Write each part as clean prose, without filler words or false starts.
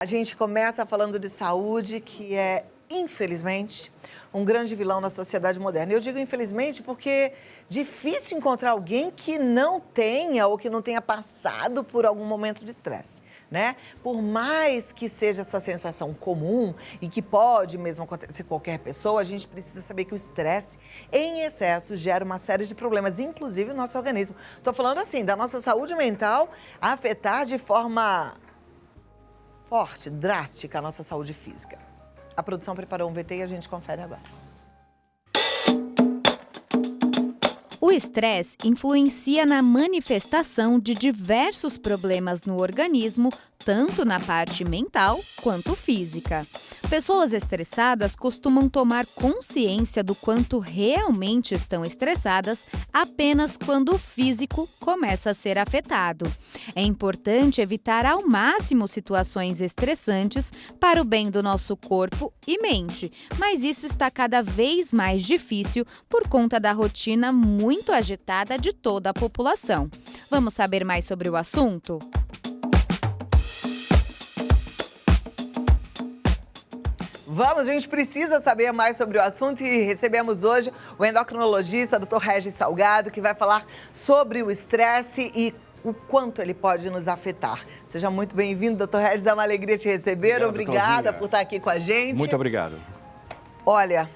A gente começa falando de saúde, que é, infelizmente, um grande vilão na sociedade moderna. Eu digo infelizmente porque é difícil encontrar alguém que não tenha ou que não tenha passado por algum momento de estresse, né? Por mais que seja essa sensação comum e que pode mesmo acontecer com qualquer pessoa, a gente precisa saber que o estresse em excesso gera uma série de problemas, inclusive no nosso organismo. Estou falando assim, da nossa saúde mental afetar de forma forte, drástica a nossa saúde física. A produção preparou um VT e a gente confere agora. O estresse influencia na manifestação de diversos problemas no organismo, tanto na parte mental quanto física. Pessoas estressadas costumam tomar consciência do quanto realmente estão estressadas apenas quando o físico começa a ser afetado. É importante evitar ao máximo situações estressantes para o bem do nosso corpo e mente, mas isso está cada vez mais difícil por conta da rotina muito agitada de toda a população. Vamos saber mais sobre o assunto? Vamos, a gente precisa saber mais sobre o assunto e recebemos hoje o endocrinologista, Dr. Regis Salgado, que vai falar sobre o estresse e o quanto ele pode nos afetar. Seja muito bem-vindo, Dr. Regis, é uma alegria te receber. Obrigada, Claudinha, por estar aqui com a gente. Muito obrigado. Olha,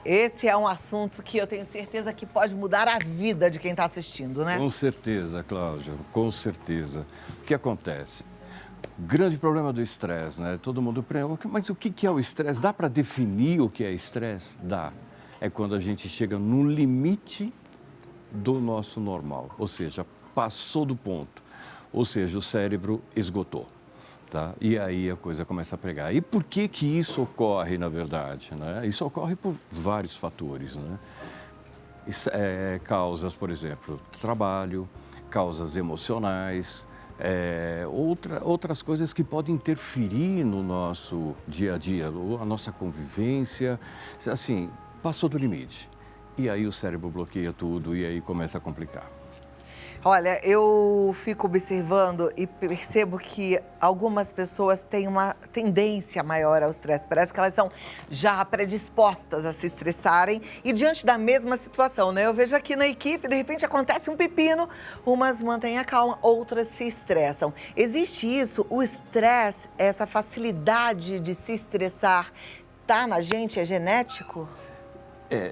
esse é um assunto que eu tenho certeza que pode mudar a vida de quem está assistindo, né? Com certeza, Cláudia, com certeza. O que acontece? Grande problema do estresse, né? Todo mundo pergunta, mas o que é o estresse? Dá para definir o que é estresse? Dá. É quando a gente chega no limite do nosso normal, ou seja, passou do ponto, ou seja, o cérebro esgotou, tá? E aí a coisa começa a pegar. E por que isso ocorre, na verdade, né? Isso ocorre por vários fatores, né? Causas, por exemplo, trabalho, causas emocionais, outras coisas que podem interferir no nosso dia a dia, a nossa convivência, assim, passou do limite. E aí o cérebro bloqueia tudo e aí começa a complicar. Olha, eu fico observando e percebo que algumas pessoas têm uma tendência maior ao estresse. Parece que elas são já predispostas a se estressarem e diante da mesma situação, né? Eu vejo aqui na equipe, de repente acontece um pepino, umas mantêm a calma, outras se estressam. Existe isso? O estresse, essa facilidade de se estressar, tá na gente? É genético?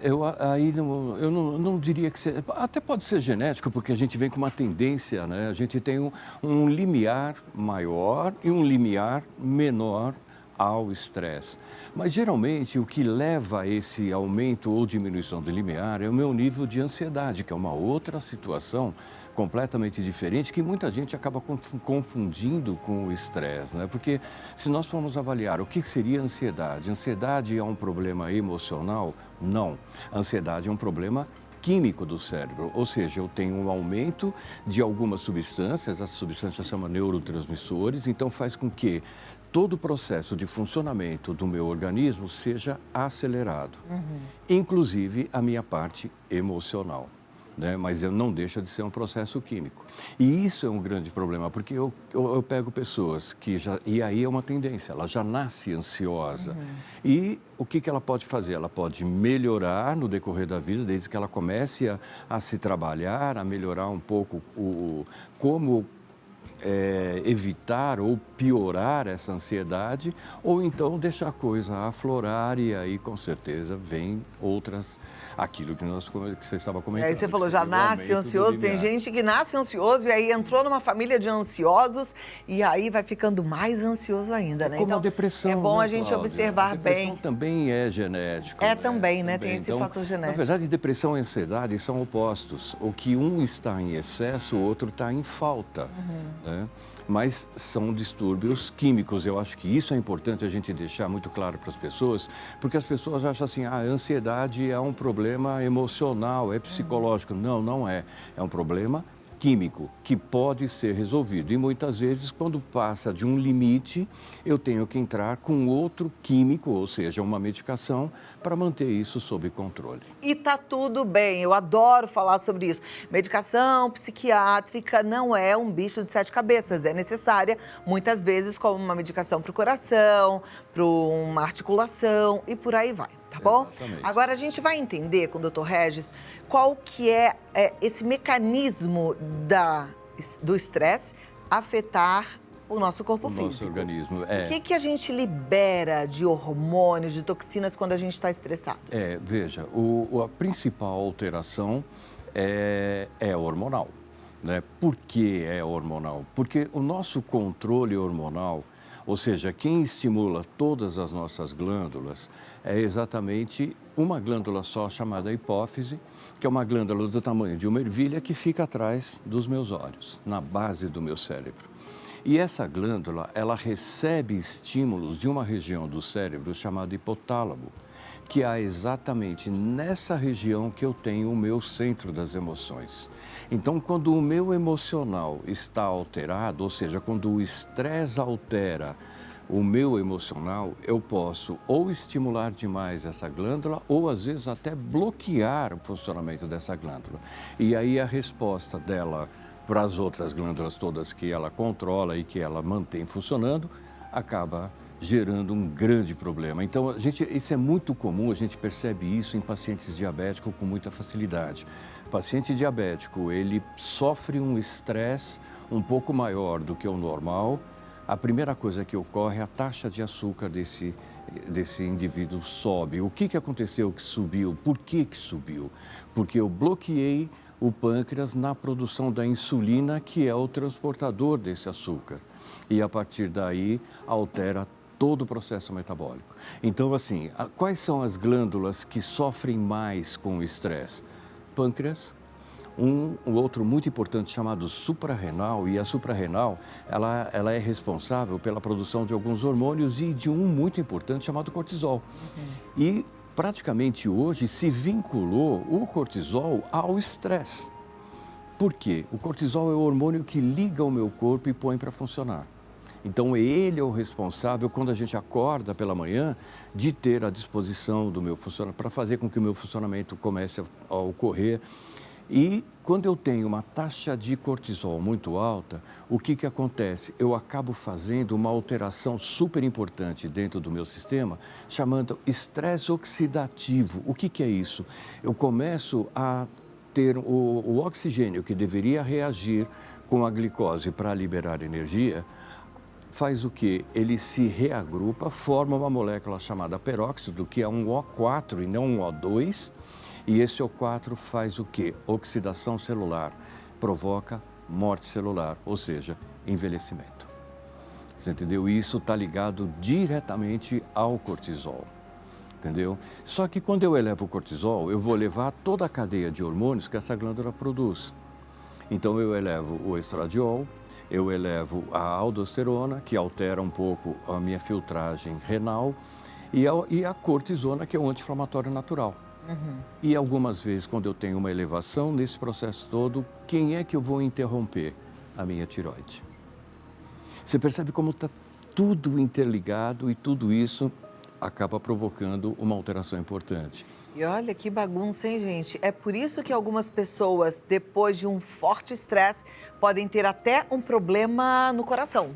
Eu não diria que seja, até pode ser genético, porque a gente vem com uma tendência, né? A gente tem um limiar maior e um limiar menor ao estresse. Mas, geralmente, o que leva a esse aumento ou diminuição do limiar é o meu nível de ansiedade, que é uma outra situação completamente diferente, que muita gente acaba confundindo com o estresse, né? Porque se nós formos avaliar o que seria ansiedade, ansiedade é um problema emocional? Não. A ansiedade é um problema químico do cérebro, ou seja, eu tenho um aumento de algumas substâncias, as substâncias chamam neurotransmissores, então faz com que todo o processo de funcionamento do meu organismo seja acelerado, inclusive a minha parte emocional, né? Mas não deixa de ser um processo químico. E isso é um grande problema, porque eu pego pessoas que já... E aí é uma tendência, ela já nasce ansiosa. E o que ela pode fazer? Ela pode melhorar no decorrer da vida, desde que ela comece a se trabalhar, a melhorar um pouco como evitar ou piorar essa ansiedade, ou então deixar a coisa aflorar e aí com certeza vem outras, aquilo que você estava comentando. Aí você falou, já nasce ansioso, tem gente que nasce ansioso e aí entrou numa família de ansiosos e aí vai ficando mais ansioso ainda, né? Como então, a depressão, é bom né, a gente Cláudia? observar a depressão bem. Também é genético. Também, né? Tem esse fator genético. Na verdade, depressão e ansiedade são opostos. O que um está em excesso, o outro está em falta. Né? Mas são distúrbios químicos. Eu acho que isso é importante a gente deixar muito claro para as pessoas, porque as pessoas acham assim, a ansiedade é um problema emocional, é psicológico. Não, não é. É um problema químico que pode ser resolvido. E muitas vezes, quando passa de um limite, eu tenho que entrar com outro químico, ou seja, uma medicação, para manter isso sob controle. E tá tudo bem, eu adoro falar sobre isso. Medicação psiquiátrica não é um bicho de 7 cabeças, é necessária muitas vezes como uma medicação para o coração, para uma articulação e por aí vai, tá bom? Exatamente. Agora a gente vai entender com o Dr. Regis qual que é esse mecanismo do estresse afetar o nosso corpo físico. Nosso organismo. O que a gente libera de hormônios, de toxinas quando a gente está estressado? Veja, a principal alteração é hormonal, né? Por que é hormonal? Porque o nosso controle hormonal, ou seja, quem estimula todas as nossas glândulas é exatamente uma glândula só chamada hipófise, que é uma glândula do tamanho de uma ervilha que fica atrás dos meus olhos, na base do meu cérebro. E essa glândula, ela recebe estímulos de uma região do cérebro chamada hipotálamo, que é exatamente nessa região que eu tenho o meu centro das emoções. Então, quando o meu emocional está alterado, ou seja, quando o estresse altera o meu emocional, eu posso ou estimular demais essa glândula ou, às vezes, até bloquear o funcionamento dessa glândula. E aí a resposta dela para as outras glândulas todas que ela controla e que ela mantém funcionando, acaba gerando um grande problema. Então, isso é muito comum, a gente percebe isso em pacientes diabéticos com muita facilidade. O paciente diabético, ele sofre um estresse um pouco maior do que o normal. A primeira coisa que ocorre é a taxa de açúcar desse indivíduo sobe. O que aconteceu que subiu? Por que subiu? Porque eu bloqueei o pâncreas na produção da insulina, que é o transportador desse açúcar. E a partir daí altera todo o processo metabólico. Então, assim, quais são as glândulas que sofrem mais com o estresse? Pâncreas, um outro muito importante chamado suprarrenal, e a suprarrenal, ela é responsável pela produção de alguns hormônios e de um muito importante chamado cortisol. E praticamente hoje se vinculou o cortisol ao estresse. Por quê? O cortisol é o hormônio que liga o meu corpo e põe para funcionar. Então, ele é o responsável, quando a gente acorda pela manhã, de ter a disposição do meu funcionamento, para fazer com que o meu funcionamento comece a ocorrer. E quando eu tenho uma taxa de cortisol muito alta, o que acontece? Eu acabo fazendo uma alteração super importante dentro do meu sistema, chamando estresse oxidativo. O que é isso? Eu começo a ter o oxigênio que deveria reagir com a glicose para liberar energia, faz o quê? Ele se reagrupa, forma uma molécula chamada peróxido, que é um O4 e não um O2, e esse O4 faz o quê? Oxidação celular, provoca morte celular, ou seja, envelhecimento. Você entendeu? E isso está ligado diretamente ao cortisol, entendeu? Só que quando eu elevo o cortisol, eu vou levar toda a cadeia de hormônios que essa glândula produz. Então eu elevo o estradiol, eu elevo a aldosterona, que altera um pouco a minha filtragem renal, e a cortisona, que é o anti-inflamatório natural. E algumas vezes, quando eu tenho uma elevação nesse processo todo, quem é que eu vou interromper? A minha tireoide. Você percebe como está tudo interligado e tudo isso acaba provocando uma alteração importante. E olha que bagunça, hein, gente? É por isso que algumas pessoas, depois de um forte estresse, podem ter até um problema no coração.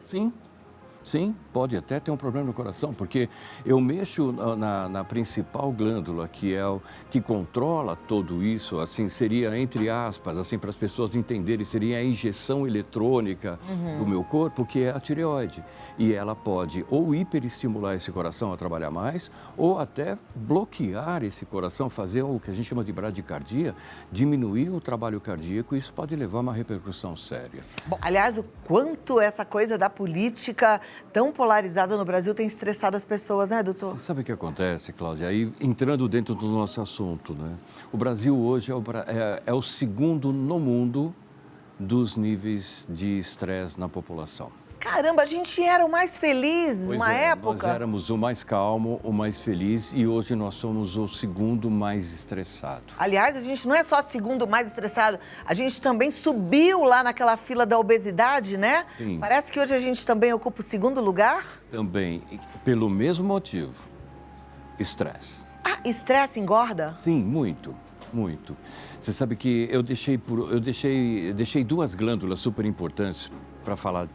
Sim, pode até ter um problema no coração, porque eu mexo na principal glândula, que controla tudo isso, assim, seria, entre aspas, assim, para as pessoas entenderem, seria a injeção eletrônica do meu corpo, que é a tireoide. E ela pode ou hiperestimular esse coração a trabalhar mais, ou até bloquear esse coração, fazer o que a gente chama de bradicardia, diminuir o trabalho cardíaco, e isso pode levar a uma repercussão séria. Bom, aliás, o quanto essa coisa da política tão polarizada no Brasil tem estressado as pessoas, né, doutor? Você sabe o que acontece, Cláudia? Aí, entrando dentro do nosso assunto, né? O Brasil hoje é o segundo no mundo dos níveis de estresse na população. Caramba, a gente era o mais feliz Pois uma é, época. nós éramos o mais calmo, o mais feliz e hoje nós somos o segundo mais estressado. Aliás, a gente não é só segundo mais estressado, a gente também subiu lá naquela fila da obesidade, né? Sim. Parece que hoje a gente também ocupa o segundo lugar. Também, pelo mesmo motivo, estresse. Ah, estresse engorda? Sim, muito, muito. Você sabe que eu deixei duas glândulas super importantes para falar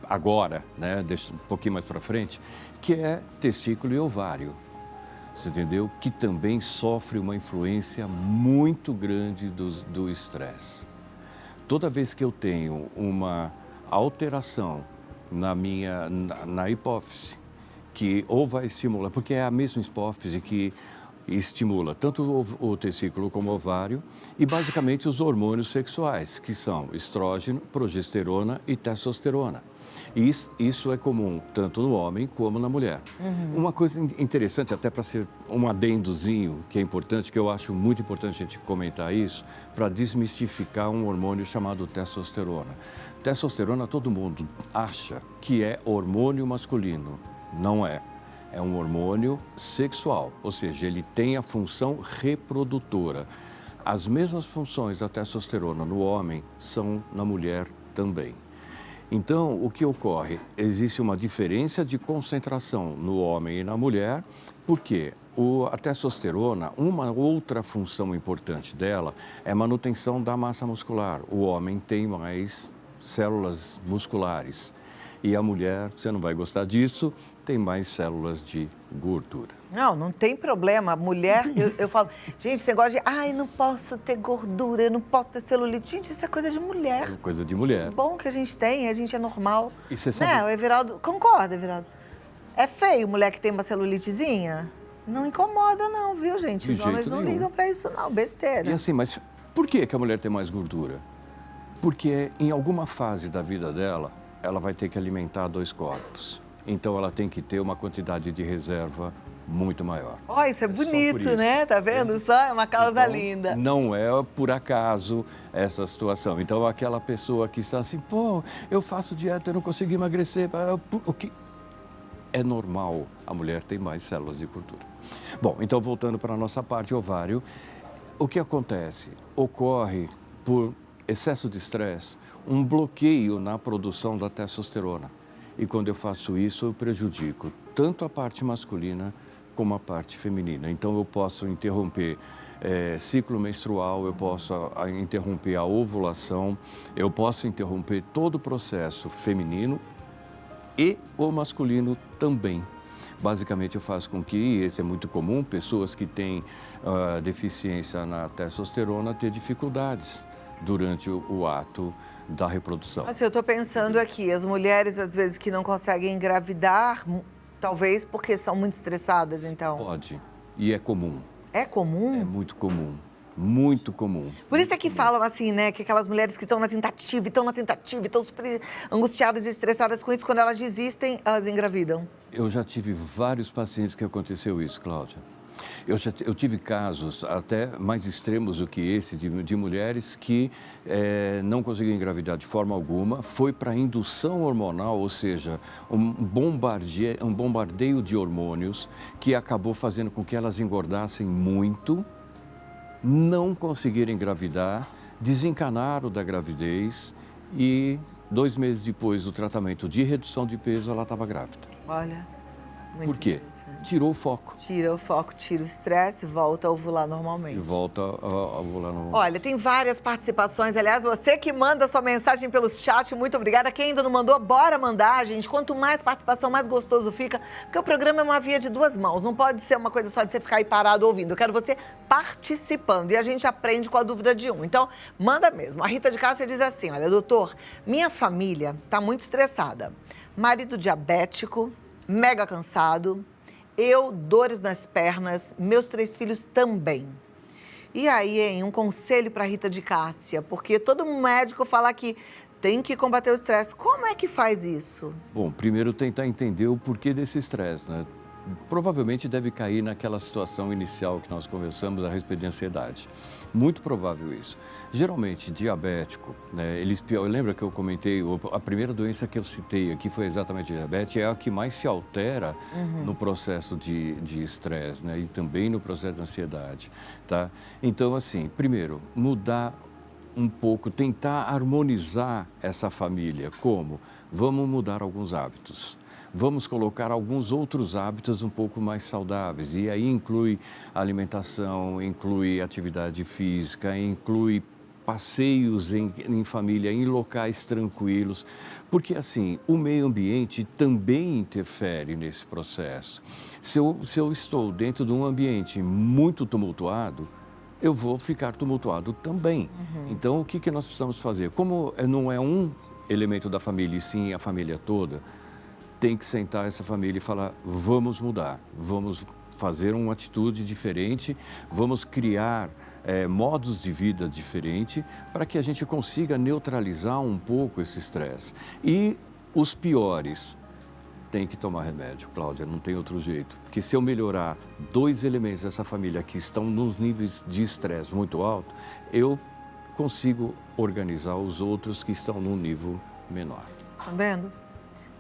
agora, né? Deixa um pouquinho mais para frente, que é testículo e ovário. Você entendeu? Que também sofre uma influência muito grande do estresse. Toda vez que eu tenho uma alteração na hipófise, que ou vai estimular, porque é a mesma hipófise que estimula tanto o testículo como o ovário e basicamente os hormônios sexuais, que são estrógeno, progesterona e testosterona. E isso é comum tanto no homem como na mulher. Uma coisa interessante, até para ser um adendozinho, que é importante, que eu acho muito importante a gente comentar isso, para desmistificar um hormônio chamado testosterona. Testosterona, todo mundo acha que é hormônio masculino. Não é. É um hormônio sexual, ou seja, ele tem a função reprodutora. As mesmas funções da testosterona no homem são na mulher também. Então, o que ocorre? Existe uma diferença de concentração no homem e na mulher, porque a testosterona, uma outra função importante dela é a manutenção da massa muscular. O homem tem mais células musculares. E a mulher, você não vai gostar disso, tem mais células de gordura. Não tem problema. A mulher, eu falo, gente, você gosta de, ai, não posso ter gordura, eu não posso ter celulite. Gente, isso é coisa de mulher. É coisa de mulher. Que bom que a gente é normal. E você sabe... Né, o Everaldo, concorda, Everaldo? É feio mulher que tem uma celulitezinha? Não incomoda não, viu, gente? De Os homens jeito não nenhum. ligam pra isso não, besteira. E assim, mas por que a mulher tem mais gordura? Porque em alguma fase da vida dela, ela vai ter que alimentar dois corpos. Então, ela tem que ter uma quantidade de reserva muito maior. Ó, isso é só por bonito, isso. né? Tá vendo só? É uma causa Então, linda. Não é por acaso essa situação. Então, aquela pessoa que está assim, pô, eu faço dieta, eu não consigo emagrecer. O que é normal, a mulher tem mais células de gordura. Bom, então voltando para a nossa parte, ovário, o que acontece? Ocorre por excesso de estresse, um bloqueio na produção da testosterona. E quando eu faço isso, eu prejudico tanto a parte masculina como a parte feminina. Então, eu posso interromper ciclo menstrual, eu posso interromper a ovulação, eu posso interromper todo o processo feminino e o masculino também. Basicamente, eu faço com que, esse é muito comum, pessoas que têm deficiência na testosterona ter dificuldades durante o ato da reprodução. Assim, eu estou pensando aqui, as mulheres, às vezes, que não conseguem engravidar, talvez porque são muito estressadas, então. Pode. E é comum. É comum? É muito comum. Muito comum. Por isso é que falam assim, né, que aquelas mulheres que estão na tentativa, estão super angustiadas e estressadas com isso, quando elas desistem, elas engravidam. Eu já tive vários pacientes que aconteceu isso, Cláudia. Eu tive casos até mais extremos do que esse, de mulheres que não conseguiam engravidar de forma alguma, foi para indução hormonal, ou seja, um bombardeio de hormônios que acabou fazendo com que elas engordassem muito, não conseguiram engravidar, desencanaram da gravidez e 2 meses depois do tratamento de redução de peso, ela estava grávida. Olha, muito Por quê? interessante. Tirou o foco. Tira o foco, tira o estresse, volta a ovular normalmente. E volta a ovular no... Olha, tem várias participações. Aliás, você que manda sua mensagem pelo chat, muito obrigada. Quem ainda não mandou, bora mandar, gente. Quanto mais participação, mais gostoso fica. Porque o programa é uma via de duas mãos. Não pode ser uma coisa só de você ficar aí parado ouvindo. Eu quero você participando. E a gente aprende com a dúvida de um. Então, manda mesmo. A Rita de Cássia diz assim, olha, doutor, minha família tá muito estressada. Marido diabético, mega cansado. Eu, dores nas pernas, meus 3 filhos também. E aí, hein, um conselho para Rita de Cássia, porque todo médico fala que tem que combater o estresse. Como é que faz isso? Bom, primeiro tentar entender o porquê desse estresse, né? provavelmente deve cair naquela situação inicial que nós conversamos a respeito de ansiedade. Muito provável isso. Geralmente, diabético, né, lembra que eu comentei, a primeira doença que eu citei aqui foi exatamente a diabetes, é a que mais se altera no processo de estresse, né, e também no processo de ansiedade, tá? Então, assim, primeiro, mudar um pouco, tentar harmonizar essa família. Como? Vamos mudar alguns hábitos. Vamos colocar alguns outros hábitos um pouco mais saudáveis. E aí inclui alimentação, inclui atividade física, inclui passeios em família, em locais tranquilos. Porque, assim, o meio ambiente também interfere nesse processo. Se eu estou dentro de um ambiente muito tumultuado, eu vou ficar tumultuado também. Então, o que nós precisamos fazer? Como não é um elemento da família, e sim a família toda, tem que sentar essa família e falar, vamos mudar, vamos fazer uma atitude diferente, vamos criar modos de vida diferentes para que a gente consiga neutralizar um pouco esse estresse. E os piores, tem que tomar remédio, Cláudia, não tem outro jeito. Porque se eu melhorar 2 elementos dessa família que estão nos níveis de estresse muito alto, eu consigo organizar os outros que estão num nível menor. Tá vendo?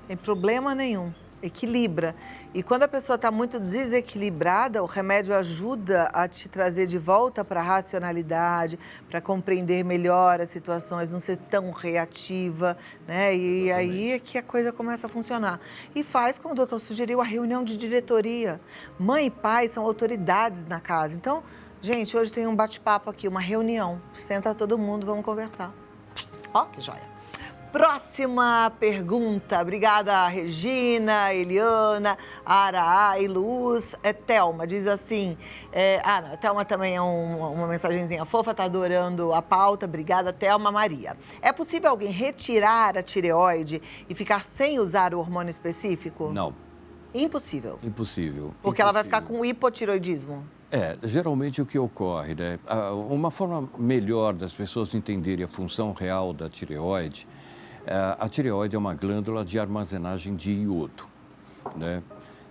Tem problema nenhum. Equilibra. E quando a pessoa está muito desequilibrada, o remédio ajuda a te trazer de volta para a racionalidade, para compreender melhor as situações, não ser tão reativa, né? E Exatamente. aí é que a coisa começa a funcionar. E faz, como o doutor sugeriu, a reunião de diretoria. Mãe e pai são autoridades na casa. Então, gente, hoje tem um bate-papo aqui, uma reunião. Senta todo mundo, vamos conversar. Ó, que joia. Próxima pergunta. Obrigada, Regina, Eliana, Araá e Luz. Thelma diz assim, não, Thelma também é uma mensagenzinha fofa, tá adorando a pauta. Obrigada, Thelma Maria. É possível alguém retirar a tireoide e ficar sem usar o hormônio específico? Não. Impossível? Impossível. Porque ela vai ficar com hipotireoidismo? Geralmente o que ocorre, né? Uma forma melhor das pessoas entenderem a função real da tireoide, a tireoide é uma glândula de armazenagem de iodo, né?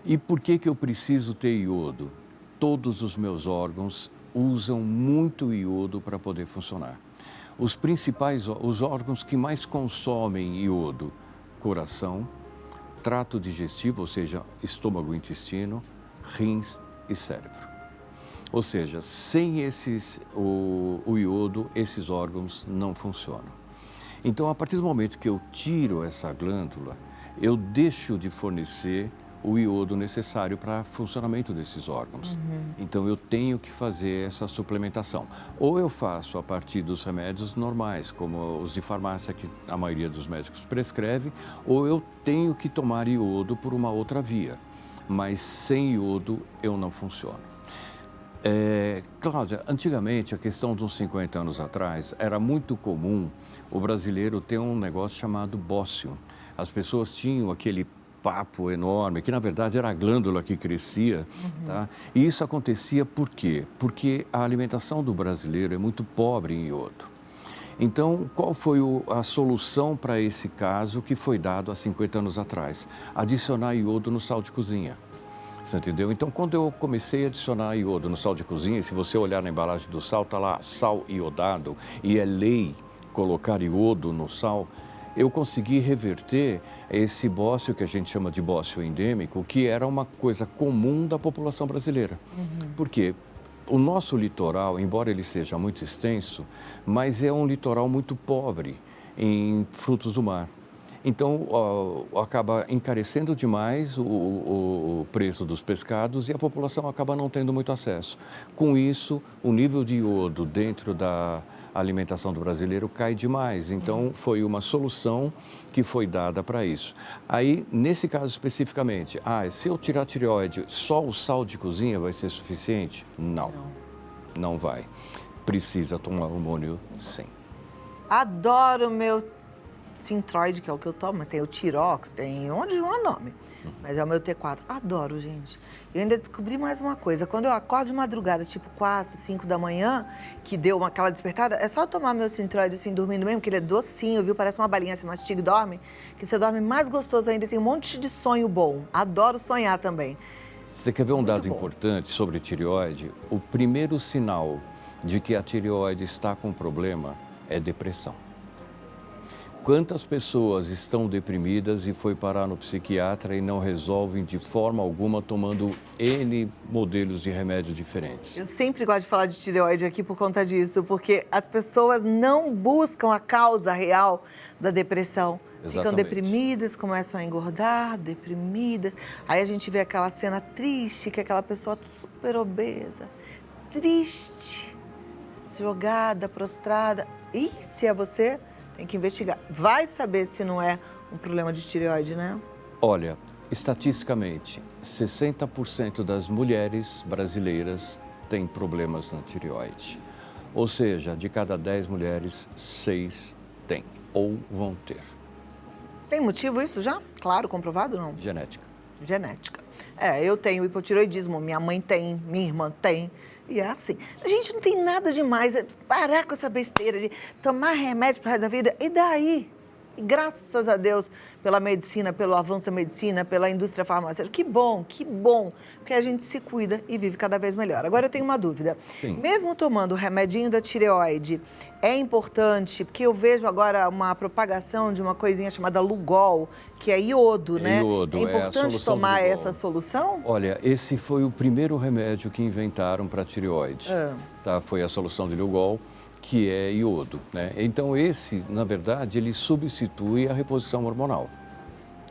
E por que eu preciso ter iodo? Todos os meus órgãos usam muito iodo para poder funcionar. Os órgãos que mais consomem iodo, coração, trato digestivo, ou seja, estômago e intestino, rins e cérebro. Ou seja, sem o iodo, esses órgãos não funcionam. Então, a partir do momento que eu tiro essa glândula, eu deixo de fornecer o iodo necessário para o funcionamento desses órgãos. Então, eu tenho que fazer essa suplementação. Ou eu faço a partir dos remédios normais, como os de farmácia que a maioria dos médicos prescreve, ou eu tenho que tomar iodo por uma outra via. Mas sem iodo, eu não funciono. Cláudia, antigamente, a questão de uns 50 anos atrás, era muito comum o brasileiro ter um negócio chamado bócio. As pessoas tinham aquele papo enorme, que na verdade era a glândula que crescia, tá? E isso acontecia por quê? Porque a alimentação do brasileiro é muito pobre em iodo. Então, qual foi a solução para esse caso que foi dado há 50 anos atrás? Adicionar iodo no sal de cozinha. Você entendeu? Então, quando eu comecei a adicionar iodo no sal de cozinha, se você olhar na embalagem do sal, está lá sal iodado, e é lei colocar iodo no sal, eu consegui reverter esse bócio que a gente chama de bócio endêmico, que era uma coisa comum da população brasileira. Por quê? O nosso litoral, embora ele seja muito extenso, mas é um litoral muito pobre em frutos do mar. Então, acaba encarecendo demais o preço dos pescados e a população acaba não tendo muito acesso. Com isso, o nível de iodo dentro da alimentação do brasileiro cai demais. Então, foi uma solução que foi dada para isso. Aí, nesse caso especificamente, se eu tirar a tireoide, só o sal de cozinha vai ser suficiente? Não, não vai. Precisa tomar hormônio, sim. Adoro o meu Synthroid, que é o que eu tomo, tem o Tirox, tem onde não é nome, mas é o meu T4. Adoro, gente. Eu ainda descobri mais uma coisa, quando eu acordo de madrugada, tipo 4, 5 da manhã, que deu aquela despertada, é só tomar meu Synthroid assim, dormindo mesmo, que ele é docinho, viu? Parece uma balinha, você mastiga e dorme, que você dorme mais gostoso ainda, tem um monte de sonho bom. Adoro sonhar também. Você quer ver um dado bom. importante sobre tireoide? O primeiro sinal de que a tireoide está com problema é depressão. Quantas pessoas estão deprimidas e foi parar no psiquiatra e não resolvem de forma alguma tomando N modelos de remédios diferentes? Eu sempre gosto de falar de tireoide aqui por conta disso, porque as pessoas não buscam a causa real da depressão. Ficam Exatamente. deprimidas, começam a engordar, deprimidas. Aí a gente vê aquela cena triste, que é aquela pessoa super obesa, triste, jogada, prostrada. E se é você, tem que investigar. Vai saber se não é um problema de tireoide, né? Olha, estatisticamente, 60% das mulheres brasileiras têm problemas na tireoide. Ou seja, de cada 10 mulheres, 6 têm ou vão ter. Tem motivo isso já? Claro, comprovado não? Genética. Genética. Eu tenho hipotireoidismo, minha mãe tem, minha irmã tem. E é assim. A gente não tem nada demais. Parar com essa besteira de tomar remédio para o resto da vida. E daí? E graças a Deus pela medicina, pelo avanço da medicina, pela indústria farmacêutica. Que bom, porque a gente se cuida e vive cada vez melhor. Agora eu tenho uma dúvida. Sim. Mesmo tomando o remedinho da tireoide, é importante, porque eu vejo agora uma propagação de uma coisinha chamada Lugol, que é iodo, né? Iodo, é importante a solução do tomar Lugol. essa solução? Olha, esse foi o primeiro remédio que inventaram para tireoide. Tá? Foi a solução de Lugol, que é iodo, né? Então esse, na verdade, ele substitui a reposição hormonal,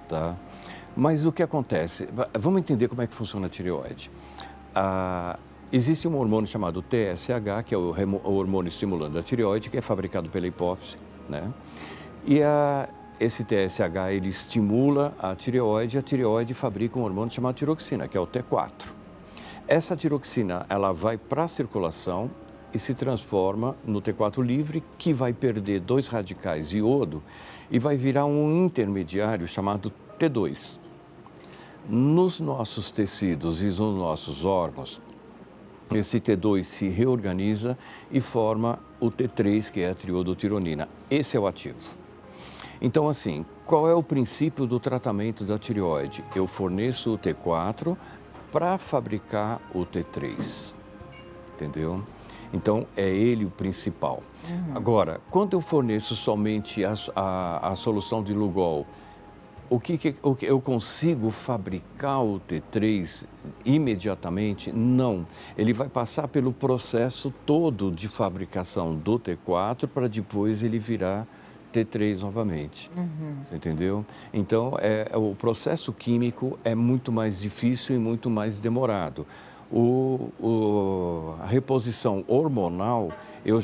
tá? Mas o que acontece? Vamos entender como é que funciona a tireoide. Existe um hormônio chamado TSH, que é o hormônio estimulante da tireoide, que é fabricado pela hipófise, né? E esse TSH, ele estimula a tireoide fabrica um hormônio chamado tiroxina, que é o T4. Essa tiroxina, ela vai para a circulação e se transforma no T4 livre, que vai perder 2 radicais de iodo e vai virar um intermediário chamado T2. Nos nossos tecidos e nos nossos órgãos, esse T2 se reorganiza e forma o T3, que é a triodotironina. Esse é o ativo. Então, assim, qual é o princípio do tratamento da tireoide? Eu forneço o T4 para fabricar o T3, entendeu? Então, é ele o principal. Agora, quando eu forneço somente a solução de Lugol, o que eu consigo fabricar o T3 imediatamente? Não. Ele vai passar pelo processo todo de fabricação do T4 para depois ele virar T3 novamente. Você entendeu? Então, o processo químico é muito mais difícil e muito mais demorado. A reposição hormonal, eu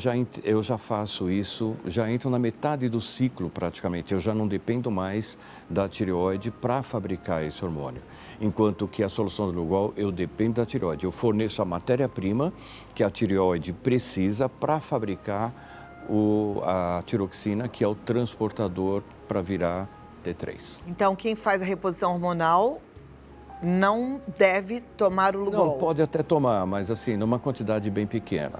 já faço isso, já entro na metade do ciclo praticamente, eu já não dependo mais da tireoide para fabricar esse hormônio. Enquanto que a solução do Lugol, eu dependo da tireoide. Eu forneço a matéria-prima que a tireoide precisa para fabricar a tiroxina, que é o transportador para virar T3. Então, quem faz a reposição hormonal não deve tomar o Lugol? Não, pode até tomar, mas assim, numa quantidade bem pequena,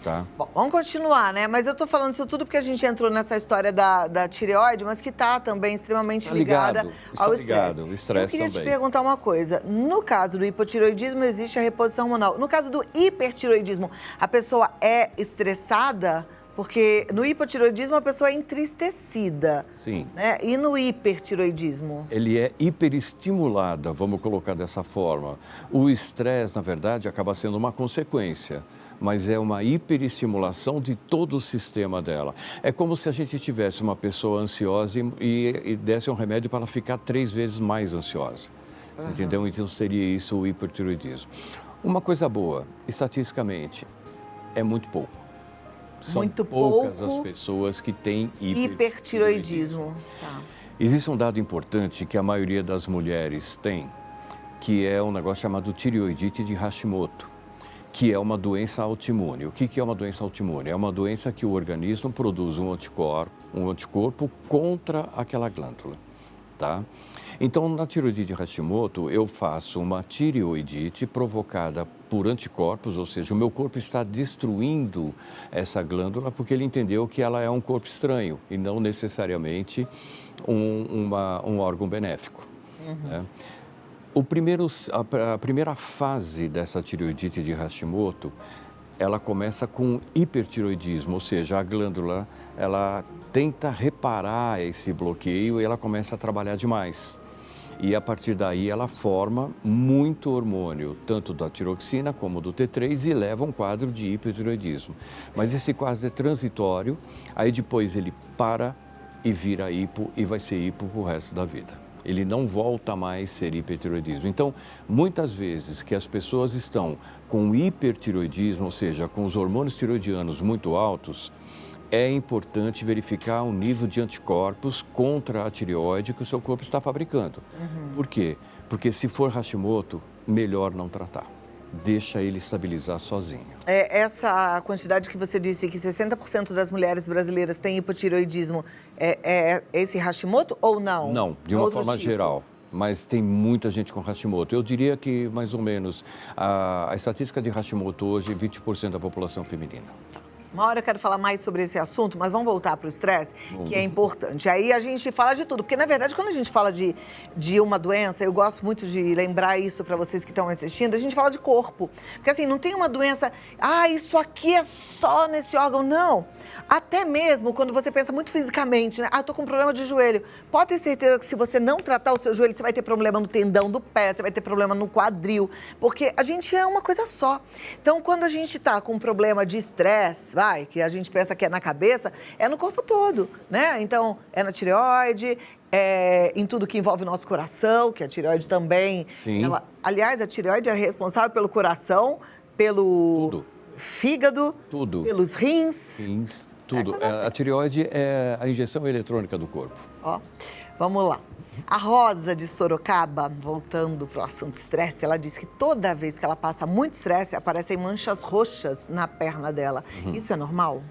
tá? Bom, vamos continuar, né? Mas eu tô falando isso tudo porque a gente entrou nessa história da tireoide, mas que tá também extremamente ligada ao estresse. O estresse Eu queria também. te perguntar uma coisa. No caso do hipotireoidismo, existe a reposição hormonal. No caso do hipertireoidismo, a pessoa é estressada? Porque no hipotireoidismo a pessoa é entristecida. Sim. Né? E no hipertireoidismo? Ele é hiperestimulada, vamos colocar dessa forma. O estresse, na verdade, acaba sendo uma consequência, mas é uma hiperestimulação de todo o sistema dela. É como se a gente tivesse uma pessoa ansiosa e desse um remédio para ela ficar 3 vezes mais ansiosa. Você entendeu? Então seria isso o hipertireoidismo. Uma coisa boa, estatisticamente, é muito pouco. São Muito poucas pouco as pessoas que têm hipertireoidismo. Tá. Existe um dado importante que a maioria das mulheres tem, que é um negócio chamado tireoidite de Hashimoto, que é uma doença autoimune. O que é uma doença autoimune? É uma doença que o organismo produz um anticorpo contra aquela glândula, tá? Então, na tireoidite de Hashimoto, eu faço uma tireoidite provocada por anticorpos, ou seja, o meu corpo está destruindo essa glândula porque ele entendeu que ela é um corpo estranho e não necessariamente um órgão benéfico. Né? A primeira fase dessa tireoidite de Hashimoto, ela começa com hipertireoidismo, ou seja, a glândula, ela tenta reparar esse bloqueio e ela começa a trabalhar demais. E a partir daí ela forma muito hormônio, tanto da tiroxina como do T3 e leva a um quadro de hipertireoidismo. Mas esse quadro é transitório, aí depois ele para e vira hipo e vai ser hipo pro resto da vida. Ele não volta mais a ser hipertireoidismo. Então, muitas vezes que as pessoas estão com hipertireoidismo, ou seja, com os hormônios tireoidianos muito altos, é importante verificar o nível de anticorpos contra a tireoide que o seu corpo está fabricando. Por quê? Porque se for Hashimoto, melhor não tratar. Deixa ele estabilizar sozinho. Essa quantidade que você disse, que 60% das mulheres brasileiras têm hipotireoidismo, é esse Hashimoto ou não? Não, de uma forma geral. Mas tem muita gente com Hashimoto. Eu diria que, mais ou menos, a estatística de Hashimoto hoje é 20% da população feminina. Uma hora eu quero falar mais sobre esse assunto, mas vamos voltar para o estresse, que é importante. Aí a gente fala de tudo, porque na verdade quando a gente fala de uma doença, eu gosto muito de lembrar isso para vocês que estão assistindo, a gente fala de corpo. Porque assim, não tem uma doença, isso aqui é só nesse órgão, não. Até mesmo quando você pensa muito fisicamente, né? Eu tô com um problema de joelho. Pode ter certeza que se você não tratar o seu joelho, você vai ter problema no tendão do pé, você vai ter problema no quadril, porque a gente é uma coisa só. Então quando a gente tá com um problema de estresse, que a gente pensa que é na cabeça, é no corpo todo, né? Então, é na tireoide, em tudo que envolve o nosso coração, que a tireoide também... Sim. Aliás, a tireoide é responsável pelo coração, pelo fígado, tudo. Pelos rins. Rins, tudo. A tireoide é a injeção eletrônica do corpo. Vamos lá. A Rosa de Sorocaba, voltando para o assunto estresse, ela disse que toda vez que ela passa muito estresse, aparecem manchas roxas na perna dela. Isso é normal?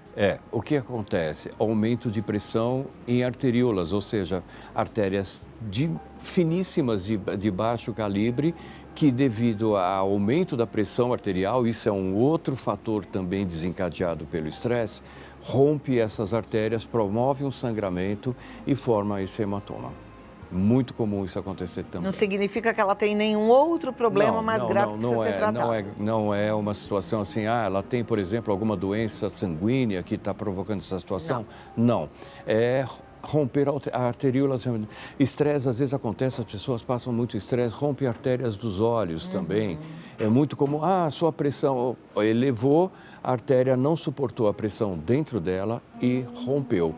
O que acontece? Aumento de pressão em arteríolas, ou seja, artérias finíssimas de baixo calibre, que devido ao aumento da pressão arterial, isso é um outro fator também desencadeado pelo estresse, rompe essas artérias, promove um sangramento e forma esse hematoma. Muito comum isso acontecer também. Não significa que ela tem nenhum outro problema mais grave que precisa ser tratado. Não é uma situação assim, ela tem, por exemplo, alguma doença sanguínea que está provocando essa situação. Não. É romper arteríolas. Estresse, às vezes acontece, as pessoas passam muito estresse, rompe artérias dos olhos também. É muito comum, sua pressão elevou, a artéria não suportou a pressão dentro dela e rompeu.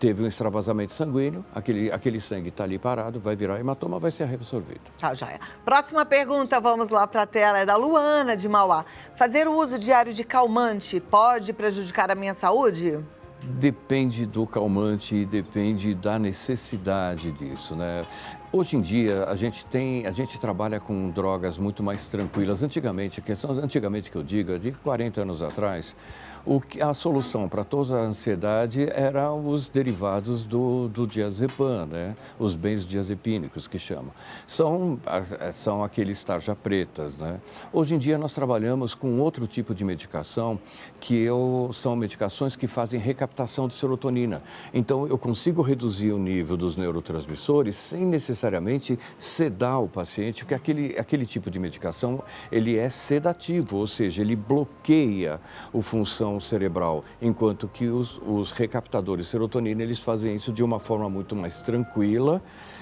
Teve um extravasamento sanguíneo, aquele sangue está ali parado, vai virar hematoma, vai ser reabsorvido. Já é. Próxima pergunta, vamos lá para a tela, é da Luana de Mauá. Fazer o uso diário de calmante pode prejudicar a minha saúde? Depende do calmante e depende da necessidade disso, né? Hoje em dia, a gente trabalha com drogas muito mais tranquilas. Antigamente que eu digo, de 40 anos atrás, a solução para toda a ansiedade eram os derivados do diazepam, né? Os benzodiazepínicos que chamam. São aqueles tarja pretas, né? Hoje em dia nós trabalhamos com outro tipo de medicação são medicações que fazem recaptação de serotonina. Então eu consigo reduzir o nível dos neurotransmissores sem necessariamente sedar o paciente, porque aquele tipo de medicação ele é sedativo, ou seja, ele bloqueia a função cerebral, enquanto que os recaptadores de serotonina, eles fazem isso de uma forma muito mais tranquila,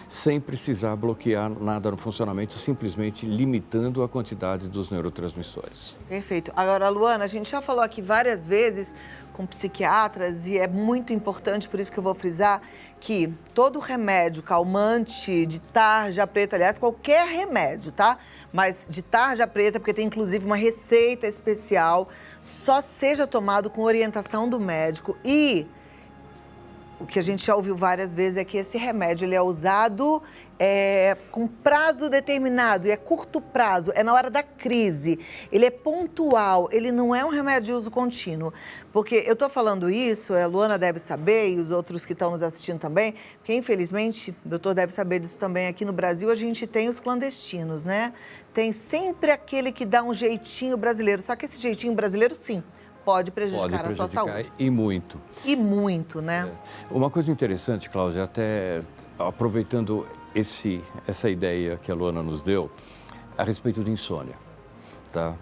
sem precisar bloquear nada no funcionamento, simplesmente limitando a quantidade dos neurotransmissores. Perfeito. Agora, Luana, a gente já falou aqui várias vezes com psiquiatras e é muito importante, por isso que eu vou frisar, que todo remédio calmante de tarja preta, aliás, qualquer remédio, tá? Mas de tarja preta, porque tem inclusive uma receita especial, só seja tomado com orientação do médico e... O que a gente já ouviu várias vezes é que esse remédio ele é usado com prazo determinado, e é curto prazo, é na hora da crise, ele é pontual, ele não é um remédio de uso contínuo. Porque eu estou falando isso, a Luana deve saber e os outros que estão nos assistindo também, porque infelizmente, o doutor deve saber disso também, aqui no Brasil a gente tem os clandestinos, né? Tem sempre aquele que dá um jeitinho brasileiro, só que esse jeitinho brasileiro, sim, pode prejudicar a sua saúde. E muito. E muito, né? Uma coisa interessante, Cláudia, até aproveitando essa ideia que a Luana nos deu a respeito de insônia, tá?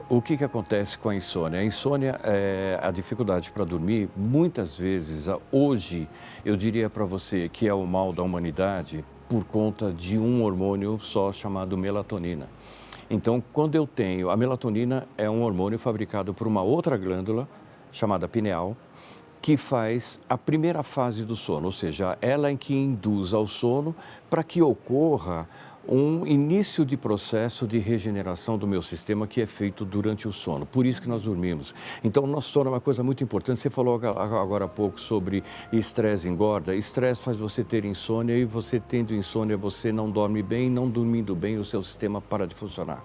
O que acontece com a insônia? A insônia é a dificuldade para dormir. Muitas vezes, hoje, eu diria para você que é o mal da humanidade por conta de um hormônio só chamado melatonina. Então, quando eu tenho... A melatonina é um hormônio fabricado por uma outra glândula chamada pineal, que faz a primeira fase do sono, ou seja, ela é que induz ao sono para que ocorra um início de processo de regeneração do meu sistema que é feito durante o sono. Por isso que nós dormimos. Então, o nosso sono é uma coisa muito importante. Você falou agora há pouco sobre estresse engorda. Estresse faz você ter insônia e você tendo insônia, você não dorme bem, não dormindo bem, o seu sistema para de funcionar.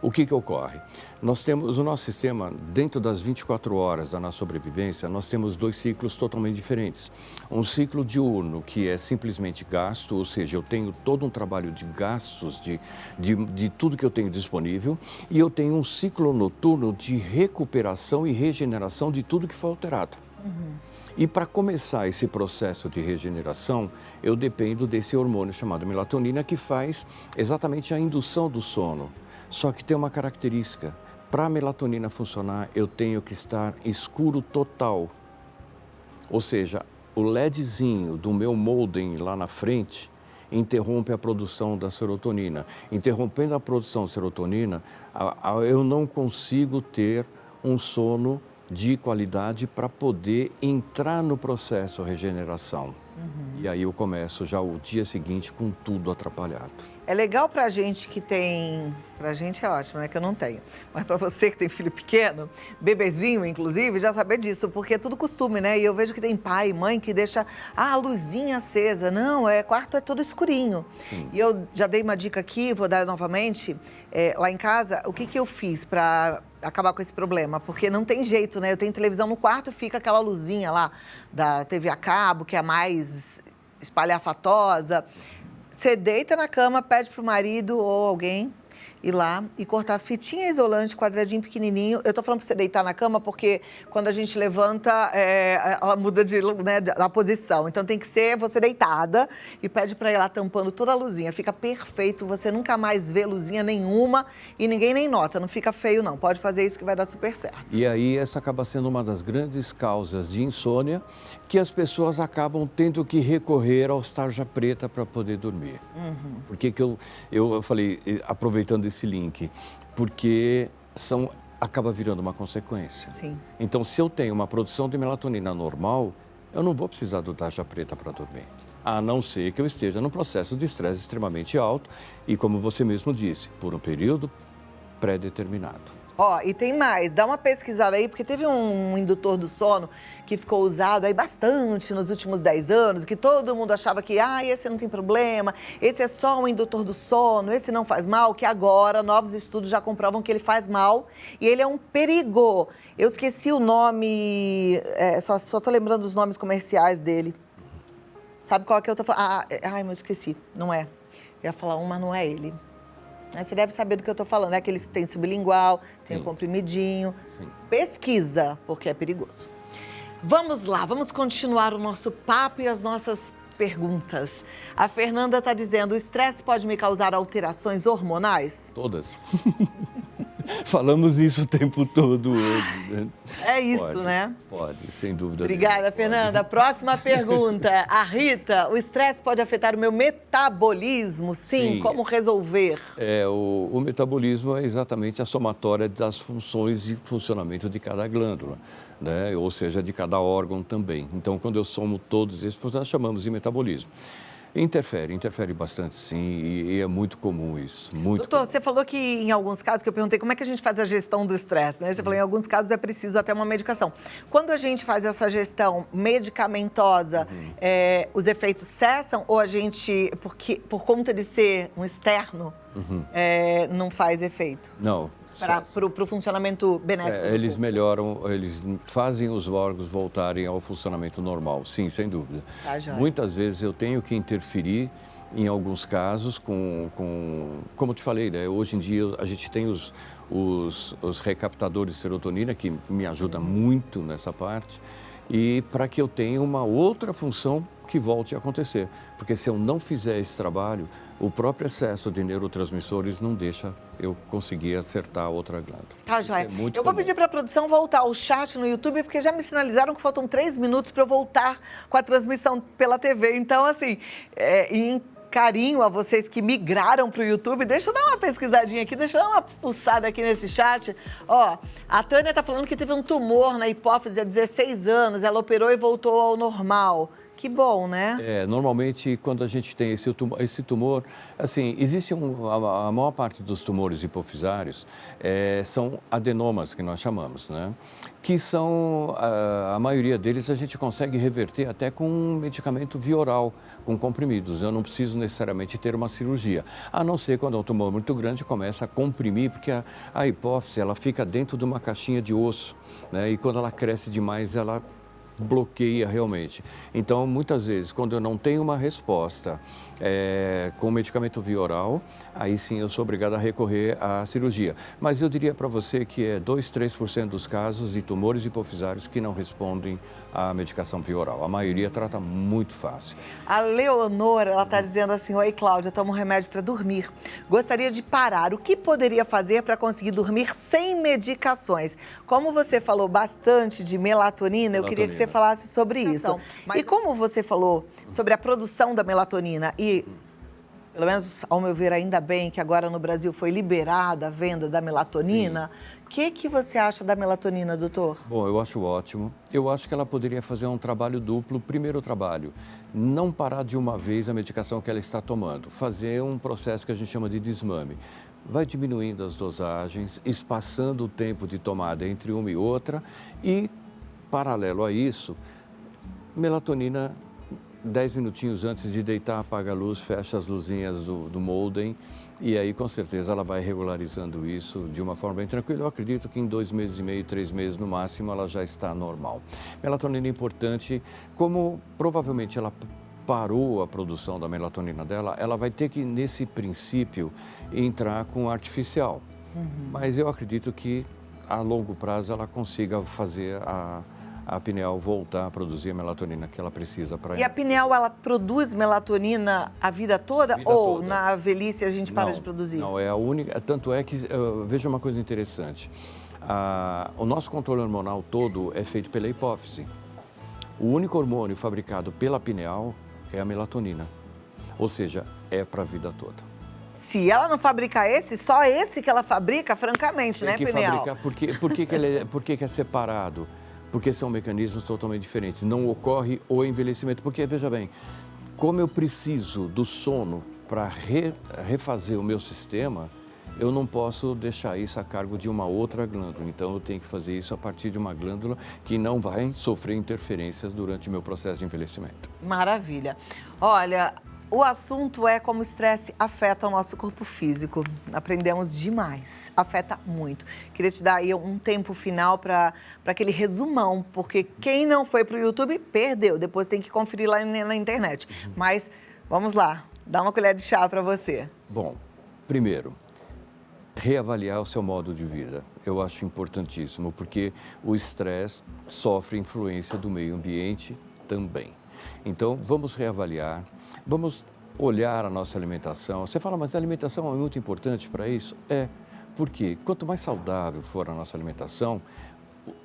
O que ocorre? Nós temos o nosso sistema, dentro das 24 horas da nossa sobrevivência, nós temos 2 ciclos totalmente diferentes. Um ciclo diurno, que é simplesmente gasto, ou seja, eu tenho todo um trabalho de gastos, de tudo que eu tenho disponível, e eu tenho um ciclo noturno de recuperação e regeneração de tudo que foi alterado. E para começar esse processo de regeneração, eu dependo desse hormônio chamado melatonina, que faz exatamente a indução do sono. Só que tem uma característica, para a melatonina funcionar, eu tenho que estar escuro total. Ou seja, o LEDzinho do meu modem lá na frente interrompe a produção da serotonina. Interrompendo a produção de serotonina, eu não consigo ter um sono de qualidade para poder entrar no processo de regeneração. E aí eu começo já o dia seguinte com tudo atrapalhado. É legal pra gente que tem... Pra gente é ótimo, né? Que eu não tenho. Mas pra você que tem filho pequeno, bebezinho, inclusive, já saber disso. Porque é tudo costume, né? E eu vejo que tem pai e mãe que deixa a luzinha acesa. Não, quarto é todo escurinho. Sim. E eu já dei uma dica aqui, vou dar novamente. Lá em casa, o que eu fiz pra acabar com esse problema? Porque não tem jeito, né? Eu tenho televisão no quarto, fica aquela luzinha lá da TV a cabo, que é a mais espalhafatosa. Você deita na cama, pede pro marido ou alguém ir lá e cortar fitinha isolante, quadradinho pequenininho. Eu tô falando pra você deitar na cama porque quando a gente levanta, ela muda da posição. Então tem que ser você deitada e pede pra ir lá tampando toda a luzinha. Fica perfeito, você nunca mais vê luzinha nenhuma e ninguém nem nota. Não fica feio, não. Pode fazer isso que vai dar super certo. E aí essa acaba sendo uma das grandes causas de insônia que as pessoas acabam tendo que recorrer aos tarja preta para poder dormir. Por que eu falei, aproveitando esse link? Porque acaba virando uma consequência. Sim. Então, se eu tenho uma produção de melatonina normal, eu não vou precisar do tarja preta para dormir. A não ser que eu esteja num processo de estresse extremamente alto e, como você mesmo disse, por um período pré-determinado. E tem mais, dá uma pesquisada aí, porque teve um indutor do sono que ficou usado aí bastante nos últimos 10 anos, que todo mundo achava que, esse não tem problema, esse é só um indutor do sono, esse não faz mal, que agora novos estudos já comprovam que ele faz mal e ele é um perigo. Eu esqueci o nome, só tô lembrando os nomes comerciais dele. Sabe qual que eu tô falando? Mas eu esqueci, não é. Eu ia falar mas não é ele. Você deve saber do que eu estou falando, é aquele que tem sublingual, tem o comprimidinho. Sim. Pesquisa, porque é perigoso. Vamos lá, vamos continuar o nosso papo e as nossas perguntas. A Fernanda está dizendo, o estresse pode me causar alterações hormonais? Todas. Falamos nisso o tempo todo hoje, né? É isso, né? Pode, sem dúvida. Obrigada, Fernanda. Próxima pergunta. A Rita, o estresse pode afetar o meu metabolismo? Sim. Como resolver? O metabolismo é exatamente a somatória das funções e funcionamento de cada glândula, né? Ou seja, de cada órgão também. Então, quando eu somo todos esses, nós chamamos de metabolismo. Interfere bastante, sim, e é muito comum isso. Doutor, você falou que em alguns casos, que eu perguntei como é que a gente faz a gestão do estresse, né? Você falou em alguns casos é preciso até uma medicação. Quando a gente faz essa gestão medicamentosa, os efeitos cessam ou a gente, por conta de ser um externo, não faz efeito? Não. Para o funcionamento benéfico. Eles melhoram, eles fazem os órgãos voltarem ao funcionamento normal, sim, sem dúvida. Muitas vezes eu tenho que interferir, em alguns casos, como te falei, né? Hoje em dia a gente tem os recaptadores de serotonina, que me ajuda muito nessa parte, e para que eu tenha uma outra função que volte a acontecer. Porque se eu não fizer esse trabalho, o próprio excesso de neurotransmissores não deixa eu conseguir acertar a outra glândula. Tá, Isso joia. é muito Eu vou comum. pedir para a produção voltar ao chat no YouTube, porque já me sinalizaram que faltam 3 minutos para eu voltar com a transmissão pela TV. Então, assim, em carinho a vocês que migraram para o YouTube, deixa eu dar uma pesquisadinha aqui, deixa eu dar uma fuçada aqui nesse chat. Ó, a Tânia tá falando que teve um tumor na hipófise há 16 anos, ela operou e voltou ao normal. Que bom, né? Normalmente, quando a gente tem esse tumor, assim, existe a maior parte dos tumores hipofisários são adenomas, que nós chamamos, né? Que são, a maioria deles a gente consegue reverter até com um medicamento via oral, com comprimidos. Eu não preciso necessariamente ter uma cirurgia, a não ser quando é um tumor muito grande começa a comprimir, porque a hipófise, ela fica dentro de uma caixinha de osso, né? E quando ela cresce demais, ela bloqueia realmente. Então, muitas vezes, quando eu não tenho uma resposta com medicamento via oral, aí sim eu sou obrigado a recorrer à cirurgia. Mas eu diria para você que é 2-3% dos casos de tumores hipofisários que não respondem à medicação via oral. A maioria trata muito fácil. A Leonora, ela está dizendo assim: oi, Cláudia, tomo um remédio para dormir. Gostaria de parar. O que poderia fazer para conseguir dormir sem medicações? Como você falou bastante de melatonina, eu queria que você falasse sobre isso. E como você falou sobre a produção da melatonina e, pelo menos ao meu ver, ainda bem que agora no Brasil foi liberada a venda da melatonina. O que você acha da melatonina, doutor? Bom, eu acho ótimo. Eu acho que ela poderia fazer um trabalho duplo. Primeiro trabalho, não parar de uma vez a medicação que ela está tomando. Fazer um processo que a gente chama de desmame. Vai diminuindo as dosagens, espaçando o tempo de tomada entre uma e outra e, paralelo a isso, melatonina, 10 minutinhos antes de deitar, apaga a luz, fecha as luzinhas do molden e aí com certeza ela vai regularizando isso de uma forma bem tranquila. Eu acredito que em 2 meses e meio, 3 meses no máximo, ela já está normal. Melatonina é importante, como provavelmente ela parou a produção da melatonina dela, ela vai ter que, nesse princípio, entrar com artificial. Mas eu acredito que a longo prazo ela consiga fazer a pineal voltar a produzir a melatonina que ela precisa para... E a pineal, ela produz melatonina a vida toda? Ou na velhice a gente para de produzir? Não, é a única... Tanto é que, veja uma coisa interessante. O nosso controle hormonal todo é feito pela hipófise. O único hormônio fabricado pela pineal é a melatonina. Ou seja, é para a vida toda. Se ela não fabricar só esse que ela fabrica, francamente, né, pineal? Por que é separado? Porque são mecanismos totalmente diferentes. Não ocorre o envelhecimento. Porque, veja bem, como eu preciso do sono para refazer o meu sistema, eu não posso deixar isso a cargo de uma outra glândula. Então, eu tenho que fazer isso a partir de uma glândula que não vai sofrer interferências durante o meu processo de envelhecimento. Maravilha. Olha, o assunto é como o estresse afeta o nosso corpo físico. Aprendemos demais, afeta muito. Queria te dar aí um tempo final para aquele resumão, porque quem não foi para o YouTube perdeu, depois tem que conferir lá na internet. Mas vamos lá, dá uma colher de chá para você. Bom, primeiro, reavaliar o seu modo de vida. Eu acho importantíssimo, porque o estresse sofre influência do meio ambiente também. Então, vamos reavaliar, vamos olhar a nossa alimentação. Você fala, mas a alimentação é muito importante para isso? Porque quanto mais saudável for a nossa alimentação,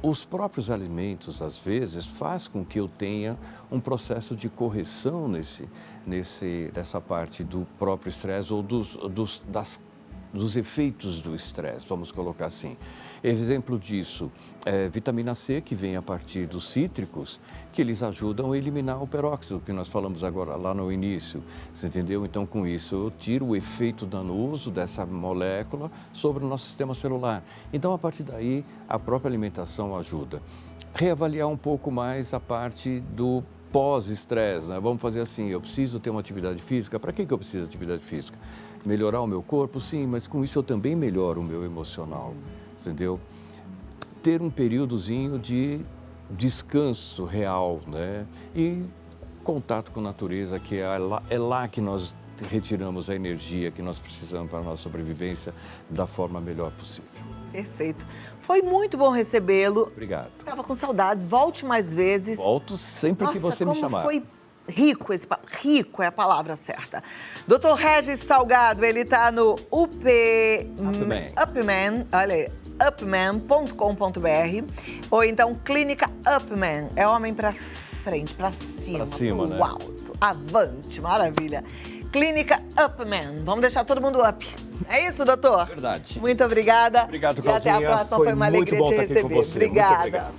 os próprios alimentos, às vezes, faz com que eu tenha um processo de correção nessa parte do próprio estresse ou dos efeitos do estresse, vamos colocar assim. Exemplo disso é vitamina C, que vem a partir dos cítricos, que eles ajudam a eliminar o peróxido, que nós falamos agora lá no início, você entendeu? Então, com isso, eu tiro o efeito danoso dessa molécula sobre o nosso sistema celular. Então, a partir daí, a própria alimentação ajuda. Reavaliar um pouco mais a parte do pós-estresse, né? Vamos fazer assim, eu preciso ter uma atividade física. Para que eu preciso de atividade física? Melhorar o meu corpo? Sim, mas com isso eu também melhoro o meu emocional, entendeu? Ter um períodozinho de descanso real, né? E contato com a natureza, que é lá que nós retiramos a energia que nós precisamos para a nossa sobrevivência da forma melhor possível. Perfeito. Foi muito bom recebê-lo. Obrigado. Estava com saudades. Volte mais vezes. Volto sempre que você me chamar. Foi rico, rico é a palavra certa. Dr. Regis Salgado, ele tá no Upman, olha aí, upman.com.br, ou então Clínica Upman, é homem pra frente, pra cima, né? alto, avante, maravilha. Clínica Upman, vamos deixar todo mundo up. É isso, doutor? Verdade. Muito obrigada. Obrigado, Claudinha. E até a próxima, foi uma alegria te receber. Com você. Obrigada. Muito obrigado.